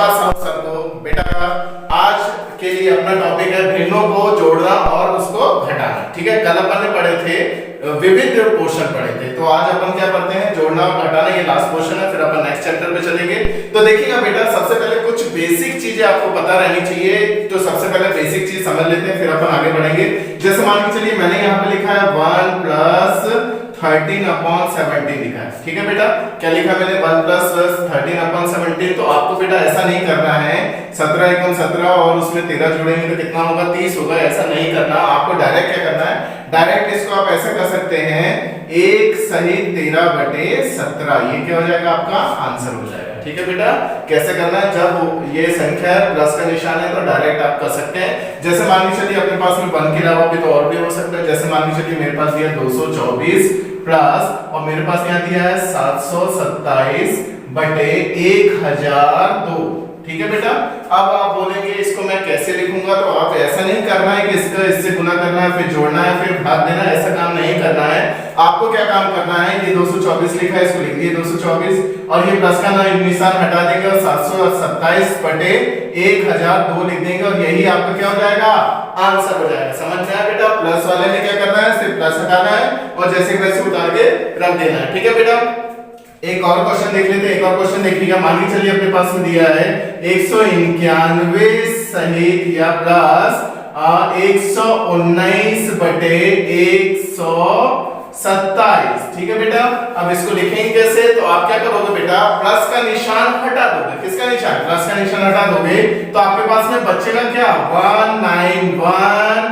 नमस्कार सबको। बेटा आज के लिए अपना टॉपिक है भिन्नों को जोड़ना और उसको घटाना। ठीक है, कल अपन ने पढ़े थे विविध पोर्शन पढ़े थे, तो आज अपन क्या पढ़ते हैं जोड़ना और घटाना। ये लास्ट पोर्शन है, फिर अपन नेक्स्ट चैप्टर पे चलेंगे। तो देखिएगा बेटा, सबसे पहले कुछ बेसिक चीजें आपको पता रहनी चाहिए। तो सबसे पहले बेसिक चीज समझ लेते हैं, फिर अपन आगे बढ़ेंगे। जैसे मान के चलिए मैंने यहाँ पे लिखा है 1 + 13/17 लिखा है। ठीक है बेटा, क्या लिखा मैंने 1 + 13/17। तो आपको बेटा ऐसा नहीं करना है 17 × 17 और उसमें 13 जोड़ेंगे तो कितना होगा 30 होगा, ऐसा नहीं करना। आपको डायरेक्ट क्या करना है, डायरेक्ट इसको आप ऐसा कर सकते हैं 1 सहित 13/17। ये क्या हो जाएगा, आपका आंसर हो जाएगा। ठीक है बेटा, कैसे करना है, जब ये संख्या प्लस का निशान है तो डायरेक्ट आप कर सकते हैं। जैसे मान के चलिए अपने पास में 1 के अलावा भी तो और भी हो सकता है। जैसे मान के चलिए मेरे पास दिया 224 प्लस और मेरे पास यहाँ दिया है 727/1002। ठीक है बेटा, अब आप बोलेंगे इसको मैं कैसे लिखूंगा, तो आप ऐसा नहीं करना है कि इसका इससे गुना करना है फिर जोड़ना है फिर भाग देना, ऐसा काम नहीं करना है। आपको क्या काम करना है, ये 224 लिखा है, इसको लिख दिए 224 और ये प्लस का निशान हटा देंगे और 727/1002 लिख देंगे और यही आपका क्या हो जाएगा, आंसर हो जाएगा। समझ में आया बेटा, प्लस वाले में क्या करना है, सिर्फ प्लस हटाना है और जैसे वैसे उतार के रख देना है। ठीक है बेटा, एक और क्वेश्चन देख लेते हैं। एक और क्वेश्चन देखिएगा, मान के चलिए अपने पास में दिया है 191 सहित या प्लस 119/127। ठीक है बेटा, अब इसको लिखेंगे कैसे, तो आप क्या करोगे बेटा, प्लस का निशान हटा दोगे। किसका निशान, प्लस का निशान हटा दोगे तो आपके पास में बचेगा क्या 191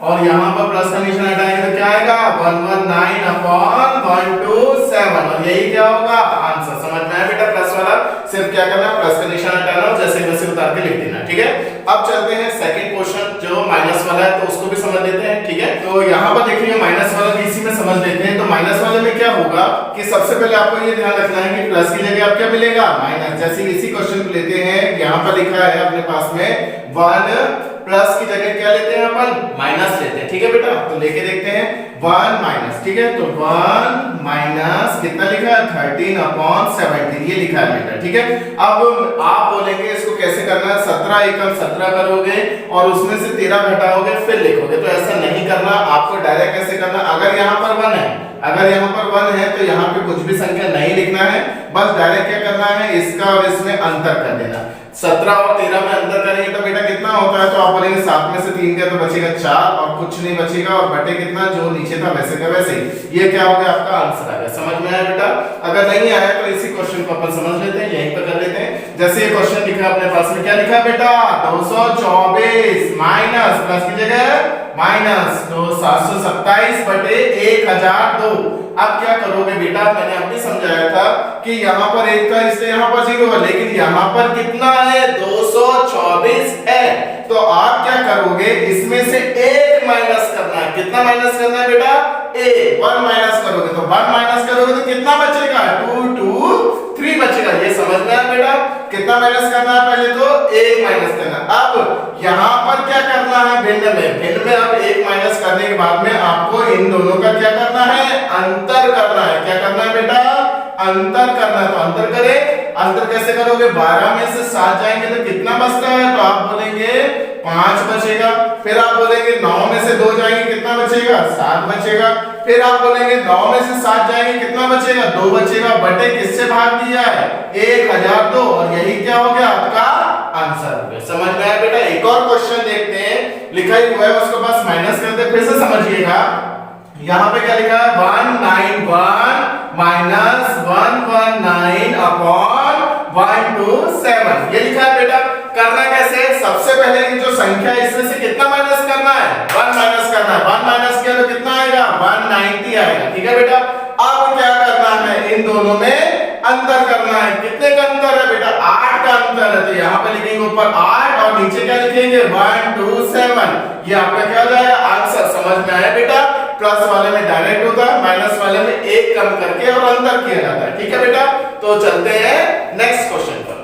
और यहाँ पर प्लस का निशान हटाएंगे तो क्या आएगा 119/127 और यही क्या होगा आंसर। समझ में आया बेटा, प्लस वाला सिर्फ क्या करना है, प्लस का निशान हटाना और जैसे वैसे उतार के लिख देना। ठीक है, अब चलते हैं सेकंड क्वेश्चन जो माइनस वाला है, तो उसको भी समझ लेते हैं। ठीक है, तो यहाँ पर देखिए माइनस वाला भी इसी में समझ लेते हैं। तो माइनस वाले में क्या होगा कि सबसे पहले आपको ये ध्यान रखना है कि प्लस की जगह आप क्या मिलेगा माइनस। जैसे इसी क्वेश्चन को लेते हैं, यहाँ पर लिखा है अपने पास में 1 प्लस की जगह क्या लेते हैं अपन, माइनस लेते हैं। ठीक है बेटा, तो लेके देखते हैं 1 माइनस। ठीक है, तो 1 माइनस कितना लिखा है 13/17 ये लिखा है बेटा। ठीक है, अब आप बोलेंगे इसको कैसे करना है, 17 एकम 17 करोगे और उसमें से 13 घटाओगे फिर लिखोगे, तो ऐसा नहीं करना। आपको डायरेक्ट कैसे करना, अगर यहाँ पर 1 है, अगर यहाँ पर 1 है तो यहाँ पे कुछ भी संख्या नहीं लिखना है, बस डायरेक्ट क्या करना है, इसका और इसमें अंतर कर देना। 17 और 13 में अंतर करेंगे तो बेटा कितना होता है, तो आप बोलेंगे 7 में से 3 गया तो बचेगा 4 और कुछ नहीं बचेगा और बटे कितना जो नीचे था वैसे का वैसे। ये क्या हो गया, आपका आंसर आ गया। समझ में आया बेटा, अगर नहीं आया तो इसी क्वेश्चन को अपन समझ लेते हैं, यहीं पर कर लेते हैं। जैसे ये क्वेश्चन लिखा अपने पास में, क्या लिखा बेटा 224 माइनस प्लस की जगह माइनस तो 727/1002। अब क्या करोगे बेटा, मैंने अभी समझाया था कि यहाँ पर 1 था इसलिए यहाँ पर 0 है, लेकिन यहाँ पर कितना है 224 है, तो आप क्या करोगे इसमें से 1 माइनस करना है। कितना माइनस करना है बेटा, 1 माइनस करोगे तो 1 माइनस करोगे तो कितना बचेगा 2 2 3 बचेगा। ये समझ में आया बेटा, कितना माइनस करना है, पहले तो 1 माइनस करना। अब यहाँ पर क्या करना है, भिन्न में अब 1 माइनस करने के बाद में आपको इन दोनों का क्या करना है, अंतर करना है। क्या करना है बेटा, अंतर करना है, तो अंतर करें। अंतर कैसे करोगे, 12 में से 7 जाएंगे तो कितना बचता है, तो आप बोलेंगे 5 बचेगा। फिर आप बोलेंगे 9 में से 2 जाएंगे कितना बचेगा 7 बचेगा। फिर आप बोलेंगे 9 में से 7 जाएंगे कितना बचेगा 2 बचेगा। बटे किससे भाग दिया है 1002 और यही क्या हो गया आपका आंसर हो गया। समझ में आया बेटा, एक और क्वेश्चन देखते हैं, लिखा ही हुआ है उसको बस माइनस करते फिर से समझिएगा। यहाँ पे क्या लिखा है 191 माइनस 119/127 ये लिखा है बेटा। करना कैसे, सबसे पहले जो संख्या इसमें से कितना माइनस करना है 1 माइनस करना है। 1 माइनस किया तो कितना आएगा 190 आएगा। ठीक है बेटा, अब क्या करना है, इन दोनों में अंतर करना है। कितने का अंतर है बेटा 8 का अंतर है, तो यहाँ पे लिखेंगे ऊपर 8 और नीचे क्या लिखेंगे 127। ये आपका क्या हो जाएगा आंसर। समझ में आया बेटा, प्लस वाले में डायरेक्ट होता है, माइनस वाले में 1 कम करके और अंतर किया जाता है। ठीक है बेटा, तो चलते हैं नेक्स्ट क्वेश्चन पर।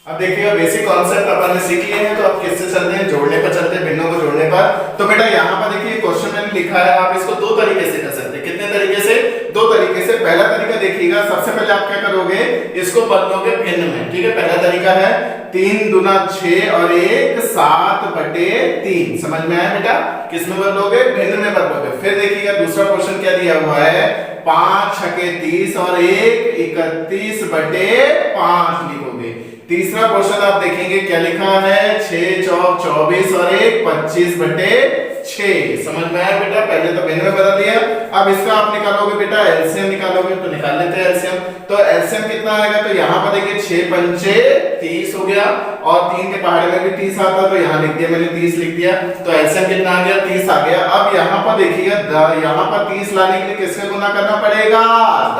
अब देखिए बेसिक कॉन्सेप्ट अपन ने सीख लिए हैं, तो अब किससे चलते हैं, जोड़ने पर चलते हैं, भिन्नों को जोड़ने पर। तो बेटा यहाँ पर देखिए क्वेश्चन में लिखा है, आप इसको 2 तरीके से कर सकते हैं। कितने तरीके से, 2 तरीके से। पहला तरीका देखिएगा, सबसे पहले आप क्या करोगे, इसको बदलोगे भिन्न में। ठीक है, पहला तरीका है 3 दूना 6 और 1 7/3। समझ में आया बेटा? किस में बदलोगे? भिन्न में बदलोगे। फिर देखिएगा दूसरा क्वेश्चन क्या दिया हुआ है, 5 छके 30 और 1 31/5 लिखोगे। तीसरा क्वेश्चन आप देखेंगे क्या लिखा है, 6 चौक 24 और 1 25/6। समझ में आया बेटा? पहले तो भिन्न में बदल दिया, अब इसका आप निकालोगे बेटा एलसीएम निकालोगे, तो निकाल लेते हैं एलसीएम। तो एलसीएम कितना आएगा, तो यहाँ पर देखिए 6 पंचे 30 हो गया और 3 के पहाड़े में भी 30 आता, तो यहाँ लिख दिया मैंने 30 लिख दिया। तो एलसीएम कितना आ गया, 30 आ गया। अब यहाँ पर देखिएगा यहाँ पर 30 लाने के लिए किसका गुना करना पड़ेगा,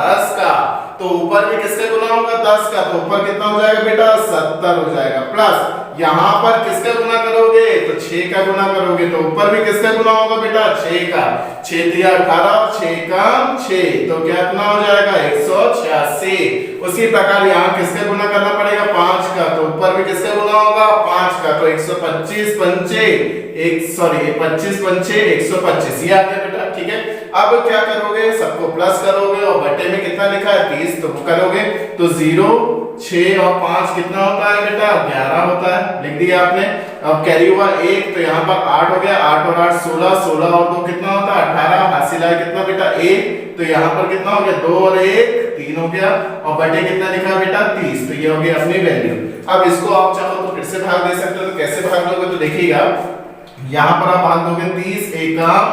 10 का। तो ऊपर भी किसका गुना होगा, 10 का, तो ऊपर कितना हो जाएगा बेटा, 70 हो जाएगा। प्लस यहाँ पर किसका गुना करोगे, तो 6 का गुना करोगे, तो ऊपर भी किसका गुना होगा बेटा, 6 का। 6 दिया 18, 6 का 6, तो कितना हो जाएगा 186। उसी प्रकार यहाँ किसका गुना करना पड़ेगा, 5 का, तो ऊपर भी किसका गुना होगा, 5 का, तो 125 पंचे 25 पंचे 125, ये आ गया बेटा। ठीक है, अब क्या करोगे, सबको प्लस करोगे और बटे में कितना लिखा है 30, तो करोगे तो 0 6 और 5 कितना होता है बेटा, 11 होता है, लिख दिया आपने। अब कैरी हुआ 1, तो यहाँ पर 8 हो गया, 8 और 8 16, 16 और 2 कितना होता है 18, हासिल आया कितना बेटा 1, तो यहाँ पर कितना हो गया 2 और 1 3 हो गया, और बटे कितना लिखा बेटा 30, तो ये हो गया अपनी वैल्यू। अब इसको आप चाहो तो फिर से भाग दे सकते हो, तो कैसे भाग दोगे, तो देखिएगा यहाँ पर आप भाग दोगे 30 एकम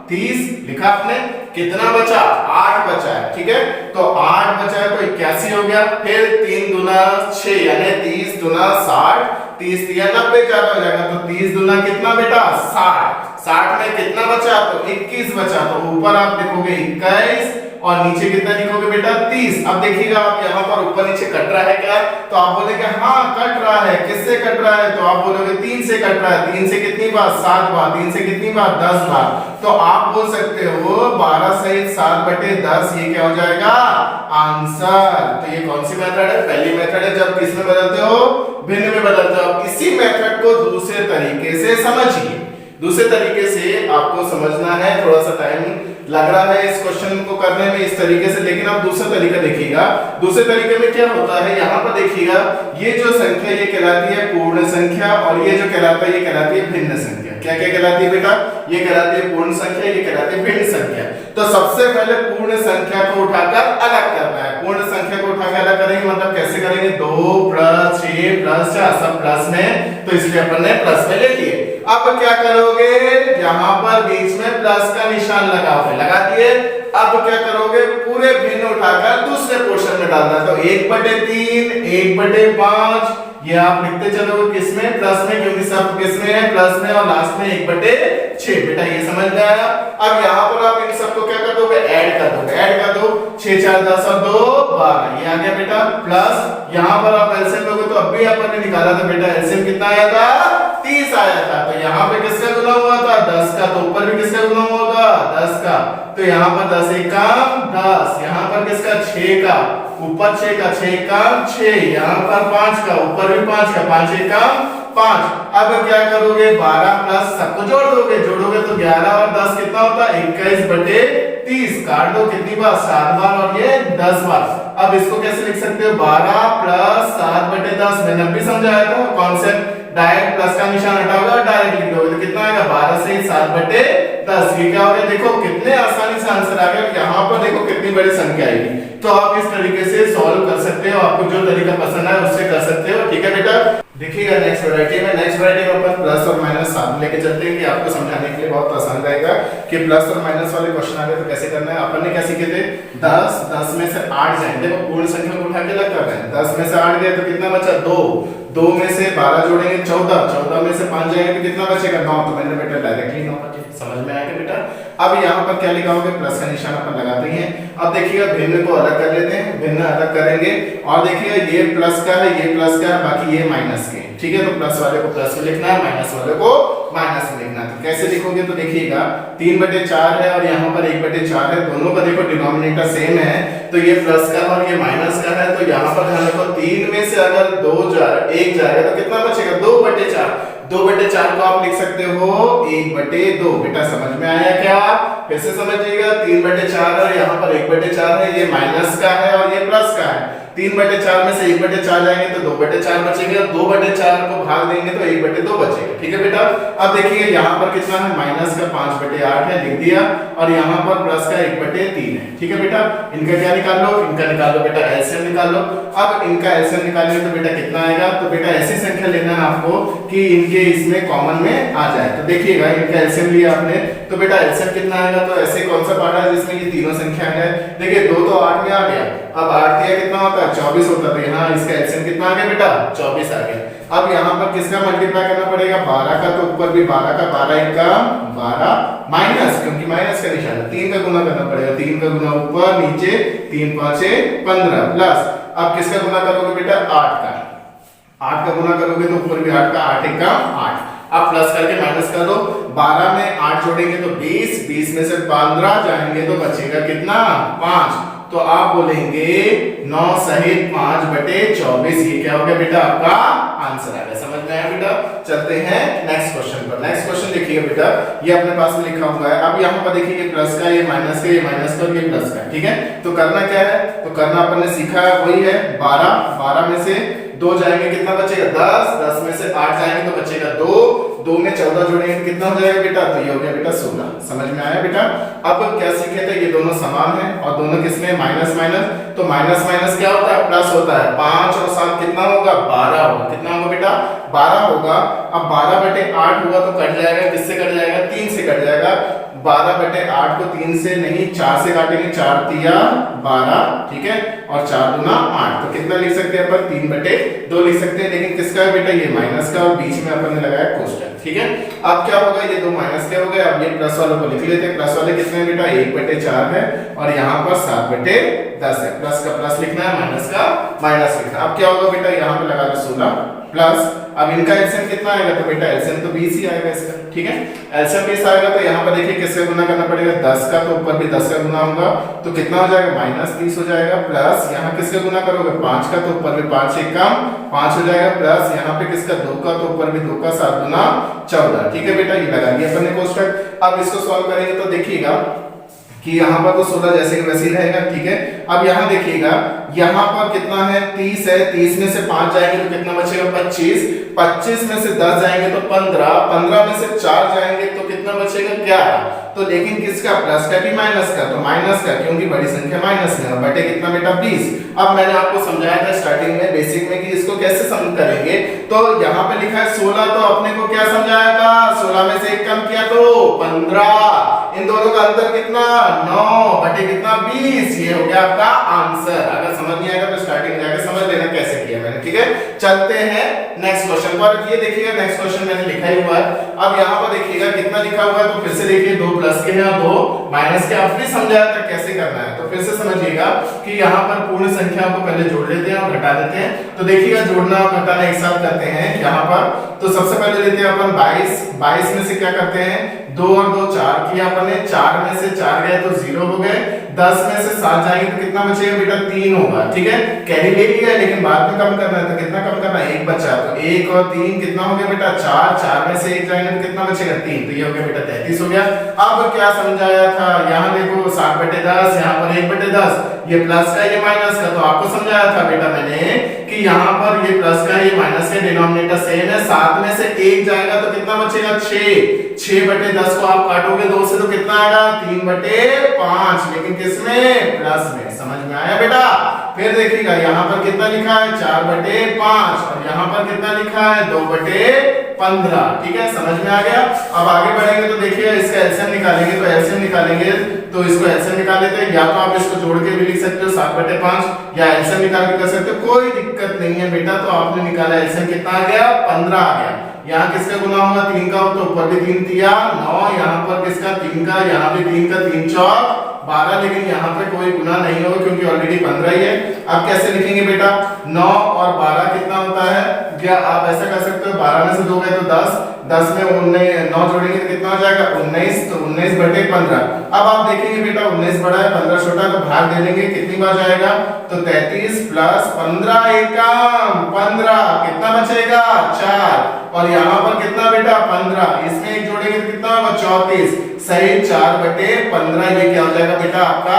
30 लिखा आपने, कितना बचा 8 बचा है। ठीक है, तो 8 बचा है तो 81 हो गया। फिर 3 दूना 6 यानी 30 दूना 60, 30 दिया 90 ज्यादा हो जाएगा, तो 30 दूना कितना बेटा 60, 60 में कितना बचा, तो 21 बचा, तो ऊपर आप लिखोगे 21 और नीचे कितना लिखोगे बेटा 30। अब देखिएगा आप यहाँ पर ऊपर नीचे कट रहा है क्या, तो आप बोलेंगे हाँ कट रहा है, किससे कट रहा है, तो आप बोलोगे 3 से कट रहा है। 3 से कितनी बार 7 बार, 3 से कितनी बार 10 बार, तो आप बोल सकते हो 12 सहित 7/10, ये क्या हो जाएगा आंसर। तो ये कौन सी मेथड है, पहली मेथड है जब किस में बदलते हो, भिन्न में बदलते हो। अब इसी मेथड को दूसरे तरीके से समझिए, दूसरे तरीके से आपको समझना है, थोड़ा सा टाइम लग रहा है इस क्वेश्चन को करने में इस तरीके से, लेकिन आप दूसरा तरीका देखिएगा। दूसरे तरीके में क्या होता है, यहाँ पर देखिएगा ये जो संख्या ये कहलाती है पूर्ण संख्या, और ये जो कहलाता है ये कहलाती है भिन्न संख्या। क्या क्या कहलाती है बेटा, ये कहलाती है पूर्ण संख्या, ये कहलाती है भिन्न संख्या। तो सबसे पहले पूर्ण संख्या को उठाकर अलग करना है। पूर्ण संख्या को उठाकर अलग करेंगे मतलब कैसे करेंगे, 2 + 6 + 4 सब प्लस में, तो इसलिए अपन ने प्लस में ले लिए। अब क्या करोगे, यहाँ पर बीच में प्लस का निशान लगाओगे, लगा दिए। अब क्या करोगे, पूरे भिन्न उठाकर दूसरे पोर्शन में डालना, तो 1/3 1/5 ये आप लिखते चलोगे किसमें, प्लस में, क्योंकि सब किसमें है प्लस में, और लास्ट में 1/6। बेटा ये समझ में आया। अब यहाँ पर आप इन सबको क्या कर दोगे, ऐड कर दोगे, ऐड कर दो, 6 4 10 और 2 12, ये आ गया बेटा। प्लस यहाँ पर आप एलसीएम लोगे, तो अब भी अपन ने निकाला था बेटा, एलसीएम कितना आया था 30 आया था, तो यहाँ पे किसका गुना हुआ था 10 का, तो ऊपर भी किसका गुना होगा 10 का, तो यहाँ पर 10 एकम 10, यहाँ पर किसका 6 का, ऊपर 6 का, 6 एकम 6, यहाँ पर 5 का, ऊपर भी 5 का, 5 एकम 5। अब क्या करोगे, 12 प्लस सबको जोड़ दोगे, जोड़ोगे तो 11 और 10 कितना होता है 21/30, काट दो कितनी बार 7 बार और ये 10 बार। अब इसको कैसे लिख सकते हो, 12 + 7/10, मैंने अभी समझाया था कॉन्सेप्ट, डायरेक्ट प्लस का निशान हटाओगे और डायरेक्ट लिख दोगे, तो कितना आएगा 12 से 7/10, ये क्या हो गया, देखो कितने आसानी से आंसर आ गया। यहाँ पर देखो कितनी बड़ी संख्या आएगी, तो आप इस तरीके से सॉल्व कर सकते हो, आपको जो तरीका पसंद है उससे कर सकते हो। ठीक है बेटा, देखिएगा नेक्स्ट वैरायटी में, नेक्स्ट वैरायटी में अपन प्लस और माइनस साथ लेके चलते हैं कि आपको समझाने के लिए बहुत आसान रहेगा कि प्लस और माइनस वाले क्वेश्चन आ गए तो कैसे करना है। अपन ने क्या सीखे थे, 10 में से 8 जाए, देखो पूर्ण संख्या को उठा के अलग कर रहे हैं, 10 में से 8 गए तो कितना बचा 2, 2 में से 12 जोड़ेंगे 14, 14 में से 5 जाएंगे तो कितना बचेगा 9, तो मैंने बेटा डायरेक्टली 9 बचे, समझ में आया बेटा। अब यहाँ पर क्या लिखा होगा, प्लस का निशान अपन लगाते हैं। अब देखिएगा भिन्न को अलग कर लेते हैं, भिन्न अलग करेंगे, और देखिएगा ये प्लस का है, ये प्लस का है, बाकी ये माइनस के। ठीक है, तो प्लस वाले को प्लस में लिखना है, माइनस वाले को माइनस में लिखना है। तो कैसे लिखोगे, तो देखिएगा 3/4 है और यहाँ पर 1/4 है, दोनों का देखो डिनोमिनेटर सेम है, तो ये प्लस का और ये माइनस का है, तो यहाँ पर ध्यान रखो 3 में से अगर 1 जाएगा तो कितना बचेगा 2/4, 2/4 को आप लिख सकते हो 1/2। बेटा समझ में आया क्या, कैसे समझिएगा, 3/4 और यहाँ पर 1/4 है, ये माइनस का है और ये प्लस का है। 3/4 में से 1/4 जाएंगे तो 2/4 बचेंगे, और 2/4 को भाग देंगे तो 1/2 बचेगा। ठीक है बेटा, अब देखिए यहाँ पर कितना है, माइनस का 5/8 है, लिख दिया, और यहाँ पर प्लस का 1/3 है। ठीक है बेटा, इनका क्या निकाल लो, इनका निकाल लो बेटा, एलसीएम निकाल लो। अब इनका एलसीएम निकालेंगे तो बेटा कितना आएगा, तो बेटा ऐसी संख्या लेना है आपको कि इनके इसमें कॉमन में आ जाए। तो देखिएगा इनका एलसीएम लिया आपने, तो बेटा एलसीएम कितना आएगा, तो ऐसे कौन सा पार्ट है जिसमें ये तीनों संख्या है, देखिए 2 तो 8 में आ गया, अब 8 दिया कितना होता है 24 होता है, तो यहाँ इसका एलसीएम कितना आ गया बेटा 24 आ गया। अब यहाँ पर किसका मल्टीप्लाई करना पड़ेगा, 12 का, तो ऊपर भी 12 का, 12 1 का 12 माइनस, क्योंकि माइनस का निशान है, 3 का गुना करना पड़ेगा, 3 का गुना ऊपर नीचे, 3 5 15 प्लस, अब किसका गुना करोगे बेटा 8 का, 8 का गुना करोगे तो ऊपर भी 8 का, 8 1 का 8, अब प्लस करके माइनस कर दो, 12 में 8 जोड़ेंगे तो 20, 20 में से 15 जाएंगे तो बचेगा कितना 5, तो आप बोलेंगे 9 सहित 5/24, ये क्या हो गया बेटा आपका आंसर आ गया। समझ में आया बेटा, चलते हैं नेक्स्ट क्वेश्चन पर। नेक्स्ट क्वेश्चन देखिए बेटा, ये अपने पास में लिखा हुआ है, अब यहाँ पर देखिए ये प्लस का, ये माइनस का, ये माइनस का और ये प्लस का, ठीक है। तो करना क्या है, तो करना अपन ने सीखा है वही है, 12 में से 2 जाएंगे कितना बचेगा 10, 10 में से 8 जाएंगे तो बचेगा 2, 2 में 14 जोड़ेंगे कितना हो जाएगा बेटा, तो ये हो गया बेटा 16। समझ में आया बेटा। अब क्या सीखे थे, ये दोनों समान है और दोनों किसमें माइनस माइनस, तो माइनस माइनस क्या होता है प्लस होता है, 5 और 7 कितना होगा 12 होगा, कितना होगा बेटा 12 होगा। अब 12/8 हुआ तो कट जाएगा, किससे कट जाएगा 3 से कट जाएगा, 12/8 को 3 से नहीं 4 से काटेंगे, 4 तिया 12, ठीक है, और 4 दूना 8, तो कितना लिख सकते हैं अपन 3/2 लिख सकते हैं, लेकिन किसका है बेटा ये माइनस का, और बीच में अपन ने लगाया कोष्टक, ठीक है। अब क्या होगा, ये 2 माइनस क्या हो गया, अब ये प्लस वालों को लिख लेते हैं, प्लस वाले कितने हैं बेटा 1/4 है, और यहाँ पर 7/10 है, प्लस का प्लस लिखना है, माइनस का माइनस लिखना है। अब क्या होगा बेटा, यहाँ पे लगा दो 16 प्लस, अब इनका एलसीएम कितना आएगा, तो बेटा एलसीएम तो 20 ही आएगा इसका, ठीक है, एलसीएम 20 आएगा, तो यहाँ पर देखिए किससे गुना करना पड़ेगा 10 का, तो ऊपर भी 10 का गुना होगा, तो कितना हो जाएगा -30 हो जाएगा, प्लस यहाँ किससे गुना करोगे 5 का, तो ऊपर भी 5 1 कम 5 हो जाएगा, प्लस यहाँ पे किसका 2 का, तो ऊपर भी 2 का 7 गुना 14, ठीक है बेटा, ये लगा दिया अपन ने कोष्टक। अब इसको सॉल्व करेंगे तो देखिएगा कि यहाँ पर तो 16 जैसे कि वैसे ही रहेगा, ठीक है। अब यहाँ देखिएगा, यहाँ पर कितना है 30 है, 30 में से 5 जाएंगे तो कितना बचेगा 25, 25 में से 10 जाएंगे तो 15, 15 में से 4 जाएंगे तो कितना बचेगा 11, तो लेकिन किसका प्लस का कि माइनस का, तो माइनस का, क्योंकि बड़ी संख्या माइनस में है, बटे कितना बेटा 20। अब मैंने आपको समझाया था स्टार्टिंग में बेसिक में कि इसको कैसे सम करेंगे, तो यहाँ पे लिखा है 16, तो अपने को क्या समझाया था, 16 में से 1 कम किया तो 15, इन दोनों का अंतर कितना 9 बटे कितना 20, ये हो गया आपका आंसर। अगर समझ नहीं आएगा तो स्टार्टिंग में जाके समझ लेना कैसे किया मैंने, ठीक है। चलते हैं नेक्स्ट क्वेश्चन पर, ये देखिएगा नेक्स्ट क्वेश्चन मैंने लिखा ही हुआ है। अब यहाँ पर देखिएगा कितना लिखा हुआ है, तो फिर से देखिए 2 प्लस के हैं और 2 माइनस के, आपने समझाया था कैसे करना है, तो फिर से समझिएगा कि यहाँ पर पूर्ण संख्या को पहले जोड़ लेते हैं और घटा देते हैं। तो देखिएगा जोड़ना और घटाना एक साथ करते हैं यहाँ पर, तो सबसे पहले लेते हैं अपन 22, 22 में से क्या करते हैं 2 और 2 4 किया अपन ने, 4 में से 4 गए तो 0 हो गए, 10 में से 7 जाएंगे तो कितना बचेगा बेटा 3 होगा, ठीक है, कैरी ले लिया, लेकिन बाद में कम करना है, तो कितना कम करना है 1 बचा, तो 1 और 3 कितना हो गया बेटा 4, 4 में से 1 जाएंगे तो कितना बचेगा 3, तो ये हो गया बेटा 33 हो गया। अब क्या समझाया था, यहाँ देखो 7/10, यहाँ पर 1/10, ये प्लस का ये माइनस का, तो आपको समझाया था बेटा मैंने कि यहाँ पर ये प्लस का ये माइनस का डिनोमिनेटर सेम है, 7 में से 1 जाएगा तो कितना बचेगा 6, 6/10 को आप काटोगे 2 से तो कितना आएगा 3/5, लेकिन किसमें प्लस में। समझ में आया बेटा। फिर देखिएगा यहाँ पर कितना लिखा है 4/5, और यहाँ पर कितना लिखा है 2/15, ठीक है, समझ में आ गया। अब आगे बढ़ेंगे तो देखिए इसका एलसीएम निकालेंगे, तो एलसीएम निकालेंगे तो इसको एलसीएम निकाल लेते हैं, या तो आप इसको जोड़ के भी लिख सकते हो 7/5, या एलसीएम निकाल के कर सकते हो, कोई दिक्कत नहीं है बेटा। तो आपने निकाला एलसीएम कितना आ गया 15 आ गया, यहाँ किसका गुना होगा 3 का, तो ऊपर भी 3 तिया 9, यहाँ पर किसका 3 का, यहाँ भी 3 का, 3 चौक 12, लेकिन यहाँ पे कोई गुना नहीं होगा क्योंकि ऑलरेडी 15 ही है। अब कैसे लिखेंगे बेटा 9 और 12 कितना होता है, क्या आप ऐसा कर सकते हो 12 में से 2 गए तो 10, 10 में 9 जोड़ेंगे तो कितना हो जाएगा 19, तो 19/15। अब आप देखेंगे बेटा 19 बड़ा है 15 छोटा है, तो भाग दे देंगे, कितनी बार जाएगा, तो 33 प्लस 15 एकम 15, कितना बचेगा 4, और यहाँ पर कितना बेटा 15, इसमें एक जोड़ेंगे तो कितना होगा 34, सही 4/15, ये क्या हो जाएगा बेटा आपका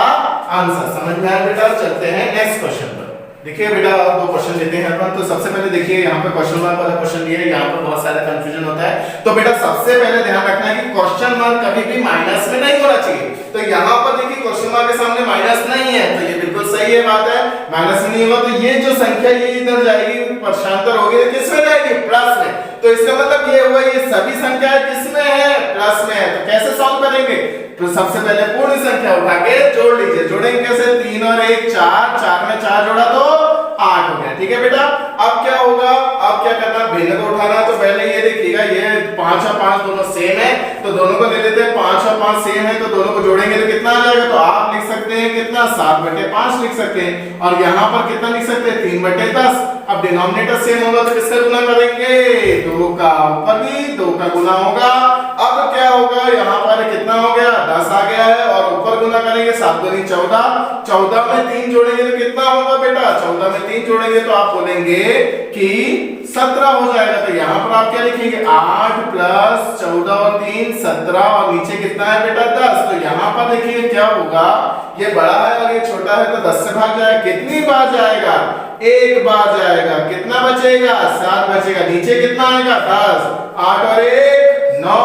आंसर। समझ में आया बेटा। चलते हैं नेक्स्ट क्वेश्चन पर, देखिए बेटा दो क्वेश्चन लेते हैं अपन। तो सबसे पहले देखिए यहाँ पे क्वेश्चन मार्क वाला क्वेश्चन दिया है, यहाँ पर बहुत सारा कंफ्यूजन होता है। तो बेटा सबसे पहले ध्यान रखना है कि क्वेश्चन मार्क कभी भी माइनस में नहीं होना चाहिए। तो यहाँ पर देखिए क्वेश्चन मार्क के सामने माइनस नहीं है, तो ये बिल्कुल सही है बात है, माइनस में नहीं होगा। तो ये जो संख्या ये इधर जाएगी, पक्षांतर होगी, किस में जाएगी? प्लस में। तो इसका मतलब ये हुआ ये सभी संख्याएं किस में है? प्लस में है। तो कैसे सॉल्व करेंगे? तो सबसे पहले पूर्ण संख्या उठा के जोड़ लीजिए। जोड़ेंगे कैसे? 3 और 1 4, 4 में 4 जोड़ा तो 8 हो गया। ठीक है बेटा, अब क्या होगा? अब क्या करना? भिन्न को उठाना। तो पहले ये देखिएगा, ये 5 और 5 दोनों सेम है, तो दोनों को ले लेते हैं। 5 और 5 सेम है, तो दोनों को जोड़ेंगे तो कितना आ जाएगा? तो आप लिख सकते हैं कितना? 7/5 लिख सकते हैं। और यहाँ पर कितना लिख सकते हैं? 3/10। अब डिनोमिनेटर सेम होगा तो किसका गुना करेंगे? 2 का ऊपर भी 2 का गुना होगा। अब क्या होगा? यहाँ पर कितना हो गया? 10 आ गया है, और ऊपर गुना करेंगे 7 दूनी 14। 14 में 3 जोड़ेंगे तो कितना होगा बेटा? 14 में 3 जोड़ेंगे तो आप बोलेंगे कि 17 हो जाएगा। तो यहाँ पर आप क्या लिखेंगे? 8 प्लस 14 और 3 17, और नीचे कितना है बेटा? 10। तो यहाँ पर देखिए क्या होगा, ये बड़ा है और ये छोटा है, तो 10 से भाग जाएगा। कितनी बार जाएगा? एक बार जाएगा। कितना बचेगा? 7 बचेगा। नीचे कितना आएगा? 10। 8 और 1 9,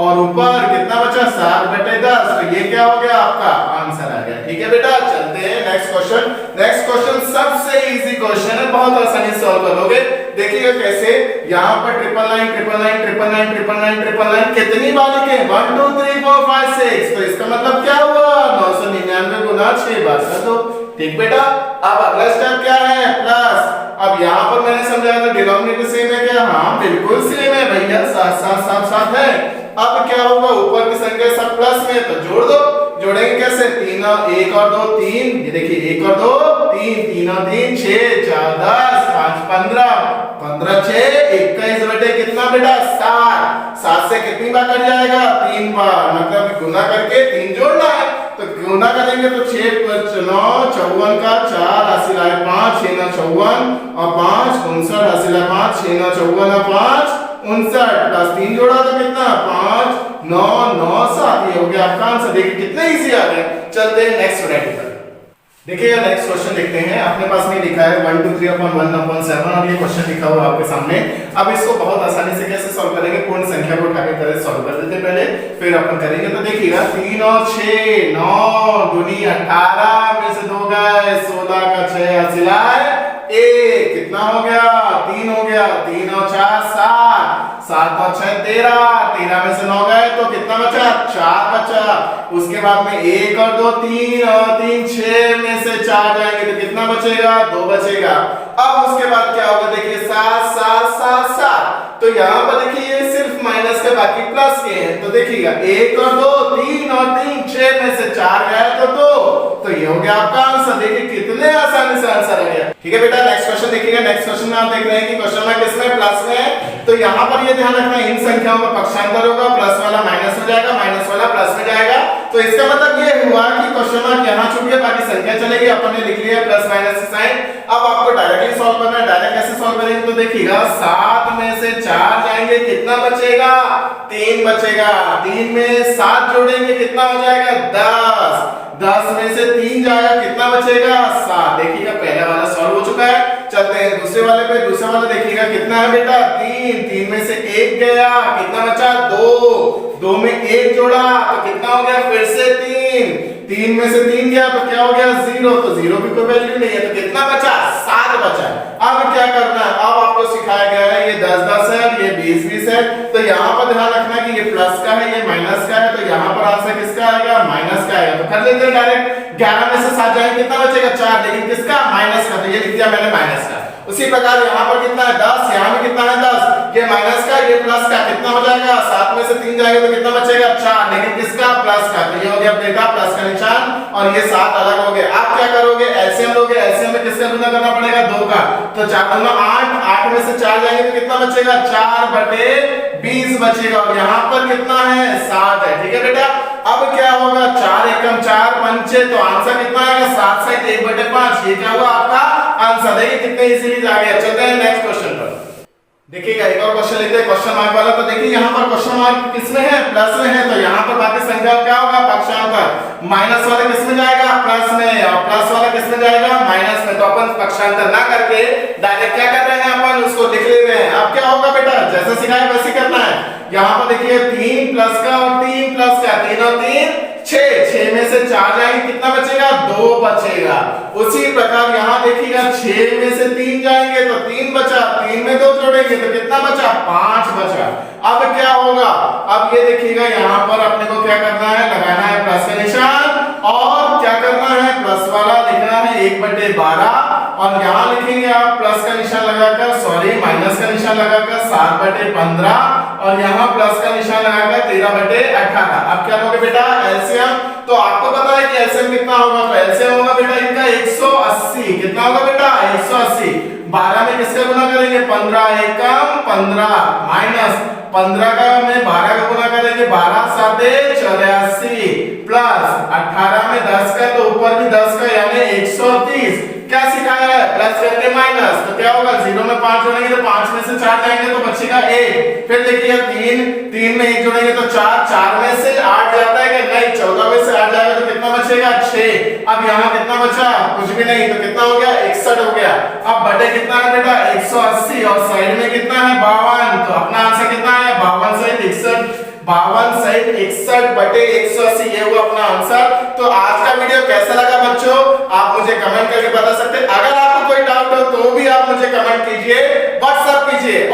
और ऊपर कितना बचा? 7/10। तो ये क्या हो गया? आपका आंसर आ गया। ठीक है बेटा, चलते हैं नेक्स्ट क्वेश्चन। नेक्स्ट क्वेश्चन सबसे इजी क्वेश्चन है, बहुत आसानी से सॉल्व कर लोगे। देखिएगा कैसे। यहाँ पर 999 कितनी बार लिखे? 1 2 3 4 5 6। तो इसका मतलब क्या हुआ? 999 गुना 6 बार कर दो। ठीक बेटा, अब अगला स्टेप क्या है? प्लस। अब यहाँ पर मैंने समझाया था डिनोमिनेटर सेम है क्या? हाँ बिल्कुल सेम है भैया, 7 7 7 7 है। अब क्या होगा? ऊपर की संख्या सब प्लस में, तो जोड़ दो। जोड़ेंगे कैसे? 3 और 1 और 2 3, ये देखिए 1 और 2 3, 3 और 3 6, 4 10, 5 15, 15 6 21 बटे कितना बेटा? 7। 7 से कितनी बार कट जाएगा? 3 बार, मतलब गुना करके 3 जोड़ना है। तो गुना करेंगे तो 6 + 9 54 का 4 हासिल आए 5, 6 9 54 और 5 59 हासिल आए 5, 6 9 54 और 5 59 प्लस 3 जोड़ा तो कितना? 5 9 9 7। ये हो गया आपका आंसर। देखिए कितना इजी आ गया। चलते हैं नेक्स्ट वैरायटी पर। देखिए नेक्स्ट क्वेश्चन देखते हैं। अपने पास में लिखा है 1 2 3 upon 1/7, और ये क्वेश्चन लिखा हुआ आपके सामने। अब इसको बहुत आसानी से कैसे सॉल्व करेंगे? पूर्ण संख्या को उठा के करे सॉल्व कर देते पहले, फिर अपन करेंगे। तो देखिएगा 3 और 6 9 दूनी 18 में से 2 गए, 16 का 6 हासिल आए 1, कितना हो गया? 3 हो गया। 3 और 4 7, 7 और 6 13, 13 में से 9 गए तो कितना बचा? 4 बचा। उसके बाद में 1 और 2 3, और 3 6 में से 4 जाएंगे तो कितना बचेगा? 2 बचेगा। अब उसके बाद क्या होगा? देखिए 7 7 7 7। तो यहाँ पर देखिए ये सिर्फ माइनस के बाकी प्लस के हैं। तो देखिएगा 1 और 2 3 और 3 6 में से 4 गया तो 2। तो ये हो गया आपका आंसर। देखिए कितने आसानी से आंसर आ गया। ठीक है बेटा, नेक्स्ट क्वेश्चन देखिएगा। नेक्स्ट क्वेश्चन में आप देख रहे हैं कि क्वेश्चन में किसमें? प्लस में है। तो यहाँ पर ये ध्यान रखना, इन संख्याओं का पक्षांतर होगा, प्लस वाला माइनस हो जाएगा, माइनस वाला प्लस में जाएगा। तो इसका मतलब ये हुआ कि क्वेश्चन मार्क यहाँ छूट गया, बाकी संख्या चलेगी। अपन ने लिख लिया प्लस माइनस की साइन। अब आपको डायरेक्टली सॉल्व करना है। डायरेक्ट कैसे सॉल्व करेंगे? तो देखिएगा 7 में से 4 जाएंगे, कितना बचेगा? 3 बचेगा। 3 में 7 जोड़ेंगे, कितना हो जाएगा? 10। 10 में से 3 जाएगा, कितना बचेगा? 7। देखिएगा पहला वाला सॉल्व हो चुका है। चलते हैं दूसरे वाले पे। दूसरा वाला देखिएगा कितना है बेटा? 3। 3 में से 1 गया, कितना बचा? 2। 2 में 1 जोड़ा तो कितना हो गया? फिर से 3। 3 में से 3 गया तो क्या हो गया? 0। तो 0 की कोई वैल्यू नहीं है, तो कितना बचा? 7 बचा। अब क्या करना है? अब आपको सिखाया गया है ये 10 10 है, ये 20 20 है। तो यहाँ पर ध्यान रखना कि ये प्लस का है, ये माइनस का है। तो यहाँ पर आंसर किसका आएगा? माइनस का आएगा। तो कर लेते हैं डायरेक्ट। 11 में से 7 जाएंगे, कितना बचेगा? 4। लेकिन किसका? माइनस का। तो ये लिख दिया मैंने माइनस का। उसी प्रकार यहाँ पर कितना है? 10। यहाँ में कितना है? 10। ये माइनस का, ये प्लस का, कितना हो जाएगा? 7 में से 3 जाएगा तो कितना बचेगा? 4। लेकिन किसका? प्लस का। तो ये हो गया बेटा प्लस का निशान, और ये 7 अलग हो गए। आप क्या करोगे? एलसीएम लोगे। एलसीएम में किसका गुना करना पड़ेगा? 2 का। तो 4 दूना 8, 8 में से 4 जाएंगे तो कितना बचेगा? 4/20 बचेगा। और यहाँ पर कितना है? 7 है। ठीक है बेटा, अब क्या होगा? 4 एकम 4 पंचे, तो आंसर कितना आएगा? 7 7 1/5। ये क्या हुआ आपका आंसर? देखिए कितने इजीली आ गया। चलते हैं नेक्स्ट क्वेश्चन पर। देखिएगा एक और क्वेश्चन लेते हैं क्वेश्चन मार्क वाला। तो देखिए यहाँ पर क्वेश्चन मार्क किस में है, प्लस में है, तो यहाँ पर बाकी संख्या क्या होगा, पक्षांतर। माइनस वाला किस में जाएगा, प्लस में, और प्लस वाला किस में जाएगा, माइनस में। तो अपन पक्षांतर ना करके डायरेक्ट क्या कर रहे हैं, अपन उसको लिख ले रहे हैं। अब क्या होगा बेटा, जैसे सिखाया वैसे करना है। यहाँ पर देखिए 3 प्लस का और 3 प्लस का, 3 और 3 6, 6 में से 4 जाएंगे, कितना बचेगा, 2 बचेगा। उसी प्रकार यहाँ देखिएगा 6 में से 3 जाएंगे तो 3 बचा, 3 में 2 जोड़ेंगे तो कितना बचा, 5 बचा। अब क्या होगा, अब ये देखिएगा यहाँ पर अपने को क्या करना है, लगाना है प्लस का निशान, और क्या करना है, प्लस वाला लिखना है 1/12, और यहाँ लिखेंगे आप प्लस का निशान लगाकर, सॉरी माइनस का निशान लगाकर 7/15, और यहाँ प्लस का निशान लगाकर 13/18। अब क्या लोगे बेटा, एलसीएम। तो आपको पता है कि एलसीएम कितना होगा, तो एलसीएम होगा बेटा इनका 180। कितना होगा बेटा, 180। 12 में किसका गुना करेंगे, 15 एकम 15, माइनस 15 का में 12 का गुना करेंगे, 12 7 84, प्लस 18 में 10 का, तो ऊपर भी 10 का, यानी 130। क्या सिखाया है, प्लस करके माइनस, तो क्या होगा, 0 में 5 जोड़ेंगे तो 5 में से 4 जाएंगे तो बचेगा 1। फिर देखिए 3 में 1 जोड़ेंगे तो 4, 4 में से 8 जाता है कि नहीं, 14 में से 8 जाएगा तो कितना बचेगा, 6। अब यहाँ कितना बचा, कुछ भी नहीं, तो कितना हो गया, 61 हो गया। अब बटे कितना है बेटा, 180, और साइड में कितना है, 52। तो अपना आंसर कितना है, 52 सहित 61, 52 सहित 61/180, ये हुआ अपना आंसर। तो आज का वीडियो कैसा लगा बच्चों, आप मुझे कमेंट करके बता सकते हैं। अगर आपको कोई डाउट हो तो भी आप मुझे कमेंट कीजिए, व्हाट्सएप कीजिए।